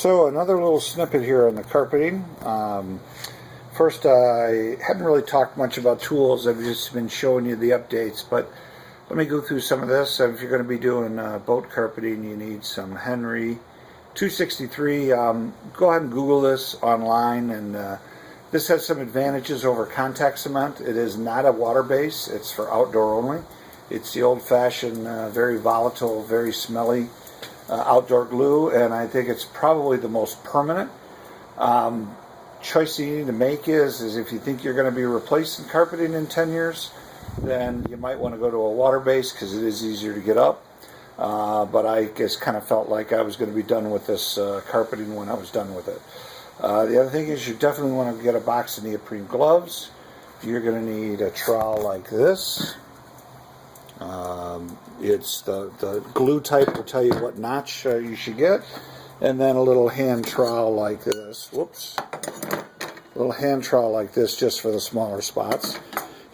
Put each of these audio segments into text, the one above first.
So another little snippet here on the carpeting. First, I hadn't really talked much about tools. I've just been showing you the updates, but let me go through some of this. If you're going to be doing boat carpeting, you need some Henry 263. Go ahead and Google this online, and this has some advantages over contact cement. It is not a water base. It's for outdoor only. It's the old-fashioned, very volatile, very smelly outdoor glue, and I think it's probably the most permanent. Choice you need to make is if you think you're going to be replacing carpeting in 10 years, then you might want to go to a water base because it is easier to get up. But I just kind of felt like I was going to be done with this carpeting when I was done with it. The other thing is you definitely want to get a box of neoprene gloves. You're going to need a trowel like this. It's the glue type will tell you what notch you should get, and then a little hand trowel like this. Whoops. A little hand trowel like this just for the smaller spots.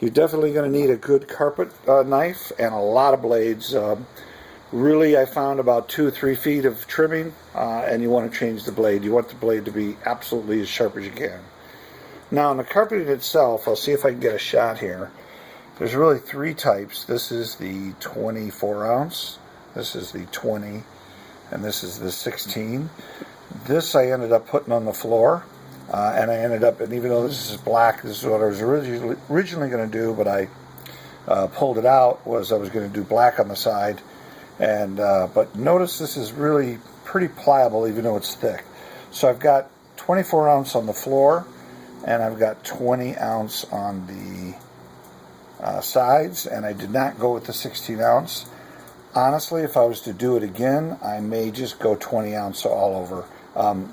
You're definitely going to need a good carpet knife and a lot of blades. Really, I found about 2 or 3 feet of trimming, and you want to change the blade. You want the blade to be absolutely as sharp as you can. Now, on the carpeting itself, I'll see if I can get a shot here. There's really 3 types. This is the 24 ounce, this is the 20, and this is the 16. This I ended up putting on the floor, and I ended up, and even though this is black, this is what I was originally going to do, but I pulled it out, was I was going to do black on the side. And but notice this is really pretty pliable even though it's thick. So I've got 24 ounce on the floor, and I've got 20 ounce on the sides, and I did not go with the 16 ounce. Honestly, if I was to do it again, I may just go 20 ounce all over.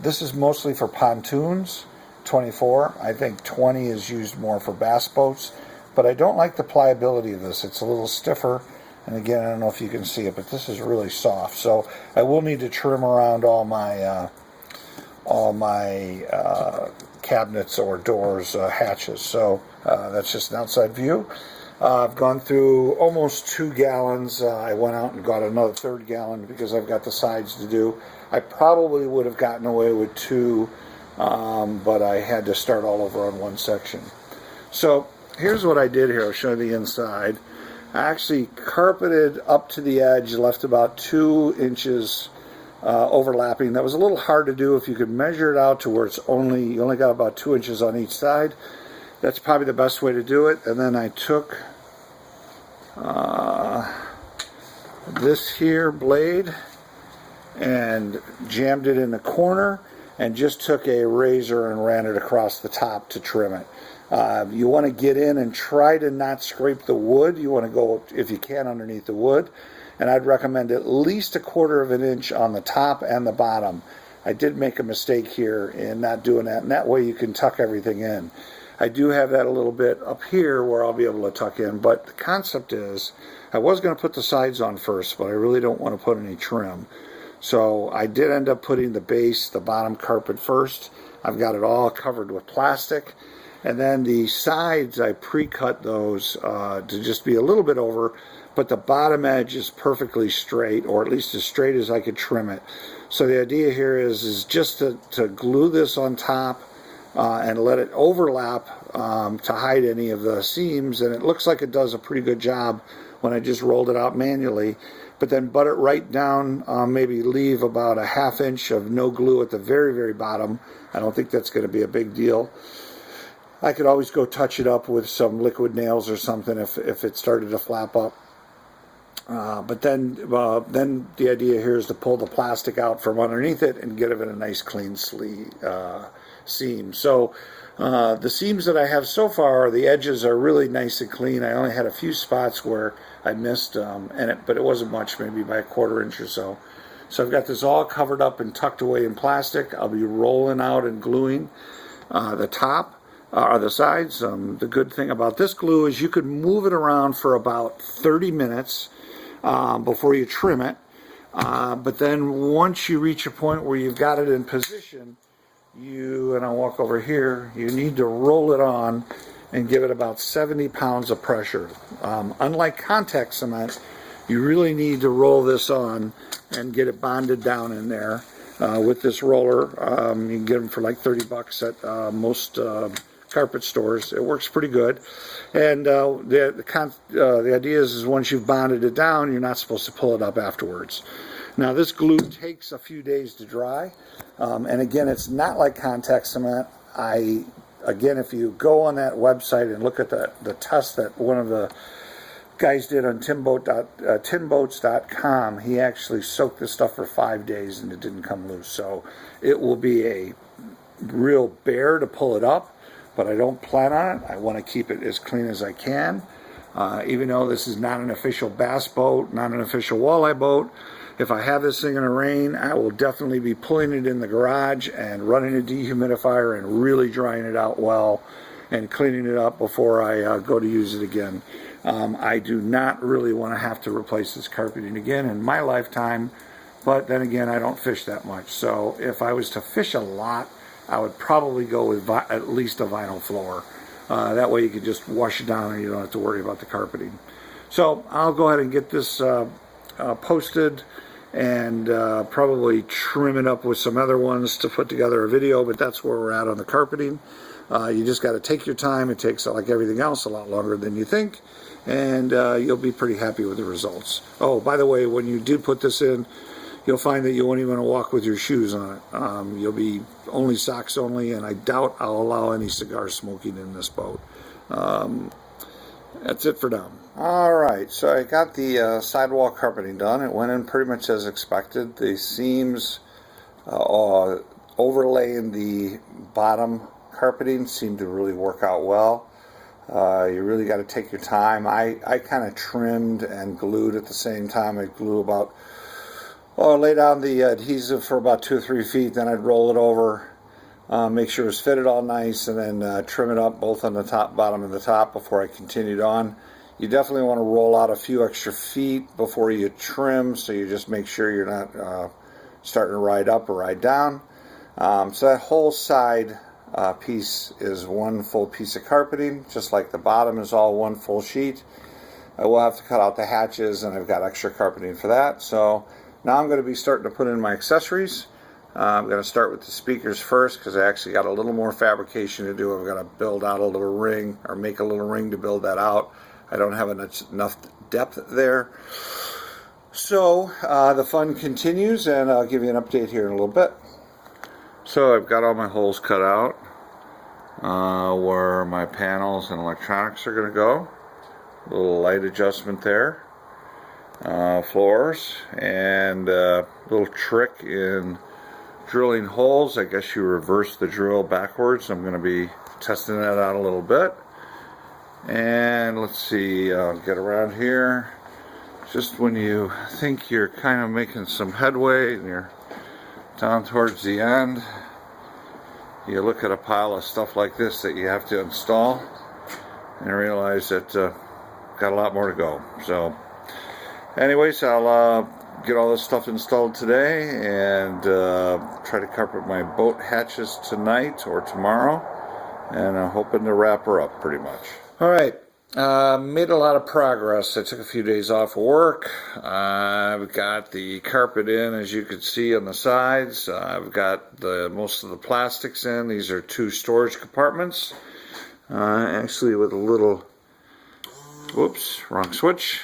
This is mostly for pontoons, 24. I think 20 is used more for bass boats, but I don't like the pliability of this. It's a little stiffer, and again, I don't know if you can see it, but this is really soft. So I will need to trim around all my cabinets or doors, hatches. So that's just an outside view. I've gone through almost 2 gallons. I went out and got another 3rd gallon because I've got the sides to do. I probably would have gotten away with 2, but I had to start all over on one section. So here's what I did here. I'll show you the inside. I actually carpeted up to the edge, left about 2 inches overlapping. That was a little hard to do. If you could measure it out to where you only got about 2 inches on each side, that's probably the best way to do it. And then I took this here blade and jammed it in the corner and just took a razor and ran it across the top to trim it. You want to get in and try to not scrape the wood. You want to go, if you can, underneath the wood. And I'd recommend at least 1/4 of an inch on the top and the bottom. I did make a mistake here in not doing that, and that way you can tuck everything in. I do have that a little bit up here where I'll be able to tuck in, but the concept is I was going to put the sides on first, but I really don't want to put any trim. So I did end up putting the base, the bottom carpet first. I've got it all covered with plastic. And then the sides, I pre-cut those to just be a little bit over, but the bottom edge is perfectly straight, or at least as straight as I could trim it. So the idea here is just to glue this on top and let it overlap to hide any of the seams, and it looks like it does a pretty good job when I just rolled it out manually. But then butt it right down, maybe leave about 1/2 inch of no glue at the very, very bottom. I don't think that's going to be a big deal. I could always go touch it up with some liquid nails or something if it started to flap up. But then the idea here is to pull the plastic out from underneath it and get it in a nice clean seam. So the seams that I have so far, the edges are really nice and clean. I only had a few spots where I missed, but it wasn't much, maybe by 1/4 inch or so. So I've got this all covered up and tucked away in plastic. I'll be rolling out and gluing the top. Or the sides. The good thing about this glue is you could move it around for about 30 minutes before you trim it. But then once you reach a point where you've got it in position, and I'll walk over here, you need to roll it on and give it about 70 pounds of pressure. Unlike contact cement, you really need to roll this on and get it bonded down in there. with this roller. You can get them for like 30 bucks at most carpet stores. It works pretty good. And the idea is once you've bonded it down, you're not supposed to pull it up afterwards. Now this glue takes a few days to dry. And again, it's not like contact cement. Again, if you go on that website and look at the test that one of the guys did on tinboats.com, he actually soaked this stuff for 5 days and it didn't come loose. So it will be a real bear to pull it up, but I don't plan on it. I want to keep it as clean as I can. Even though this is not an official bass boat, not an official walleye boat, if I have this thing in the rain, I will definitely be pulling it in the garage and running a dehumidifier and really drying it out well and cleaning it up before I go to use it again. I do not really want to have to replace this carpeting again in my lifetime, but then again, I don't fish that much. So if I was to fish a lot, I would probably go with at least a vinyl floor. That way you can just wash it down and you don't have to worry about the carpeting. So I'll go ahead and get this posted and probably trim it up with some other ones to put together a video, but that's where we're at on the carpeting. You just got to take your time. It takes, like everything else, a lot longer than you think, and you'll be pretty happy with the results. Oh, by the way, when you do put this in, you'll find that you won't even want to walk with your shoes on it. You'll be only socks only, and I doubt I'll allow any cigar smoking in this boat. That's it for now. Alright, so I got the sidewall carpeting done. It went in pretty much as expected. The seams overlaying the bottom carpeting seemed to really work out well. You really got to take your time. I kind of trimmed and glued at the same time. I glue about, lay down the adhesive for about 2 or 3 feet, then I'd roll it over, make sure it's fitted all nice, and then trim it up both on the top, bottom, and the top before I continued on. You definitely want to roll out a few extra feet before you trim, so you just make sure you're not starting to ride up or ride down. So that whole side piece is one full piece of carpeting, just like the bottom is all one full sheet. I will have to cut out the hatches, and I've got extra carpeting for that. So now I'm going to be starting to put in my accessories. I'm going to start with the speakers first because I actually got a little more fabrication to do. I've got to build out a little ring, or make a little ring to build that out. I don't have enough depth there. So the fun continues, and I'll give you an update here in a little bit. So I've got all my holes cut out where my panels and electronics are going to go. A little light adjustment there. Floors, and a little trick in drilling holes. I guess you reverse the drill backwards. I'm going to be testing that out a little bit. And let's see, I'll get around here. Just when you think you're kind of making some headway and you're down towards the end, you look at a pile of stuff like this that you have to install and realize that got a lot more to go. So anyways, I'll get all this stuff installed today and try to carpet my boat hatches tonight or tomorrow, and I'm hoping to wrap her up pretty much. Alright, made a lot of progress. I took a few days off of work. I've got the carpet in, as you can see, on the sides. I've got most of the plastics in. These are 2 storage compartments, actually with a little, whoops, wrong switch,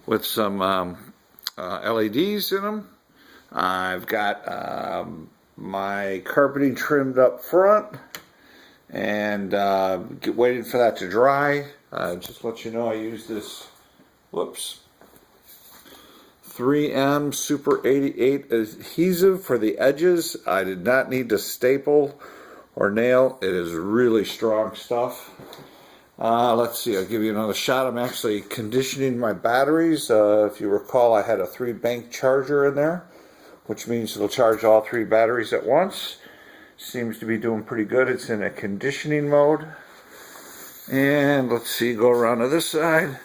with some LEDs in them. I've got my carpeting trimmed up front, and waiting for that to dry. Just to let you know, I use this, whoops, 3M Super 88 adhesive for the edges. I did not need to staple or nail. It is really strong stuff. Let's see, I'll give you another shot. I'm actually conditioning my batteries. If you recall, I had a 3-bank charger in there, which means it'll charge all 3 batteries at once. Seems to be doing pretty good. It's in a conditioning mode. And let's see, go around to this side.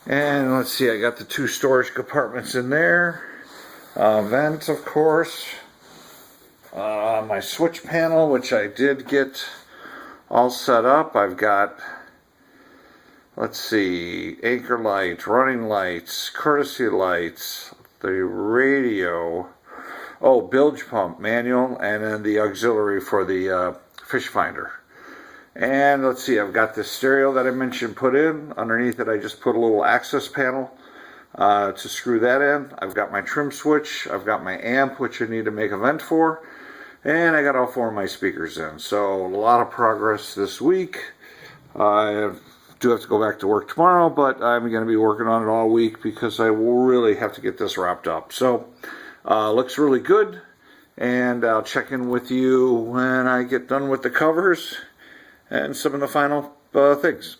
And let's see, I got the 2 storage compartments in there. Vent, of course. My switch panel, which I did get all set up. I've got, let's see, anchor light, running lights, courtesy lights, the radio. Oh, bilge pump manual, and then the auxiliary for the fish finder. And let's see, I've got this stereo that I mentioned put in. Underneath it I just put a little access panel to screw that in. I've got my trim switch, I've got my amp, which I need to make a vent for, and I got all 4 of my speakers in. So a lot of progress this week. I do have to go back to work tomorrow, but I'm going to be working on it all week because I will really have to get this wrapped up. So looks really good, and I'll check in with you when I get done with the covers and some of the final things.